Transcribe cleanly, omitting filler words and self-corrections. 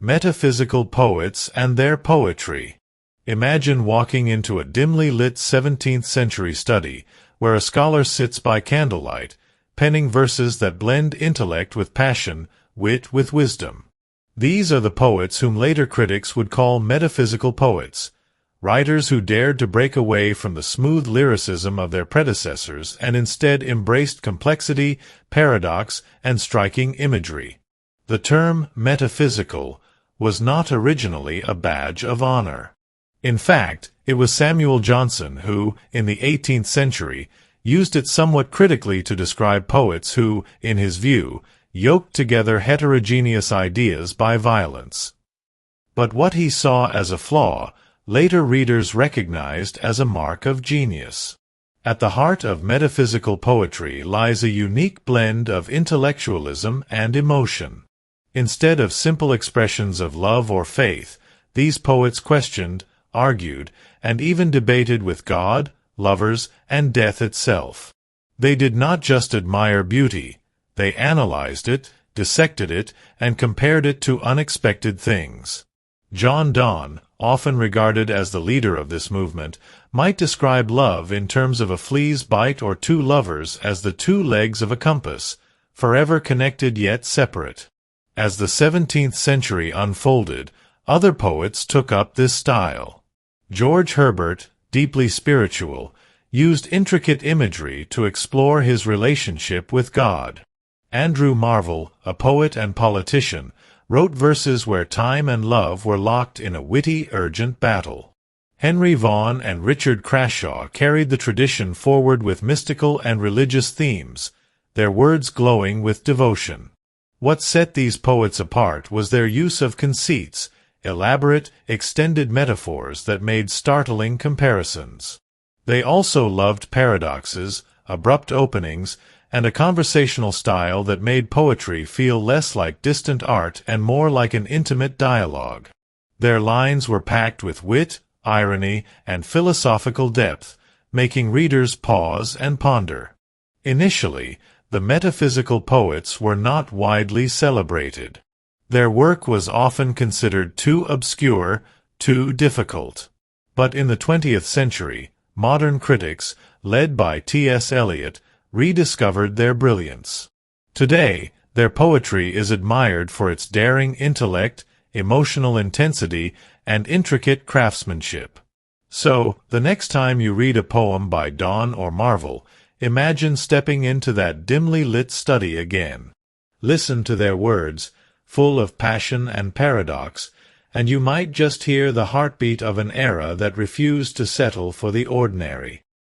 Metaphysical Poets and Their Poetry. Imagine walking into a dimly lit 17th-century study, where a scholar sits by candlelight, penning verses that blend intellect with passion, wit with wisdom. These are the poets whom later critics would call metaphysical poets, writers who dared to break away from the smooth lyricism of their predecessors and instead embraced complexity, paradox, and striking imagery. The term metaphysical was not originally a badge of honor. In fact, it was Samuel Johnson who, in the 18th century, used it somewhat critically to describe poets who, in his view, yoked together heterogeneous ideas by violence. But what he saw as a flaw, later readers recognized as a mark of genius. At the heart of metaphysical poetry lies a unique blend of intellectualism and emotion. Instead of simple expressions of love or faith, these poets questioned, argued, and even debated with God, lovers, and death itself. They did not just admire beauty, they analyzed it, dissected it, and compared it to unexpected things. John Donne, often regarded as the leader of this movement, might describe love in terms of a flea's bite or two lovers as the two legs of a compass, forever connected yet separate. As the 17th century unfolded, other poets took up this style. George Herbert, deeply spiritual, used intricate imagery to explore his relationship with God. Andrew Marvell, a poet and politician, wrote verses where time and love were locked in a witty, urgent battle. Henry Vaughan and Richard Crashaw carried the tradition forward with mystical and religious themes, their words glowing with devotion. What set these poets apart was their use of conceits, elaborate, extended metaphors that made startling comparisons. They also loved paradoxes, abrupt openings, and a conversational style that made poetry feel less like distant art and more like an intimate dialogue. Their lines were packed with wit, irony, and philosophical depth, making readers pause and ponder. Initially, the metaphysical poets were not widely celebrated. Their work was often considered too obscure, too difficult. But in the 20th century, modern critics, led by T.S. Eliot, rediscovered their brilliance. Today, their poetry is admired for its daring intellect, emotional intensity, and intricate craftsmanship. So, the next time you read a poem by Donne or Marvell, imagine stepping into that dimly lit study again. Listen to their words, full of passion and paradox, and you might just hear the heartbeat of an era that refused to settle for the ordinary.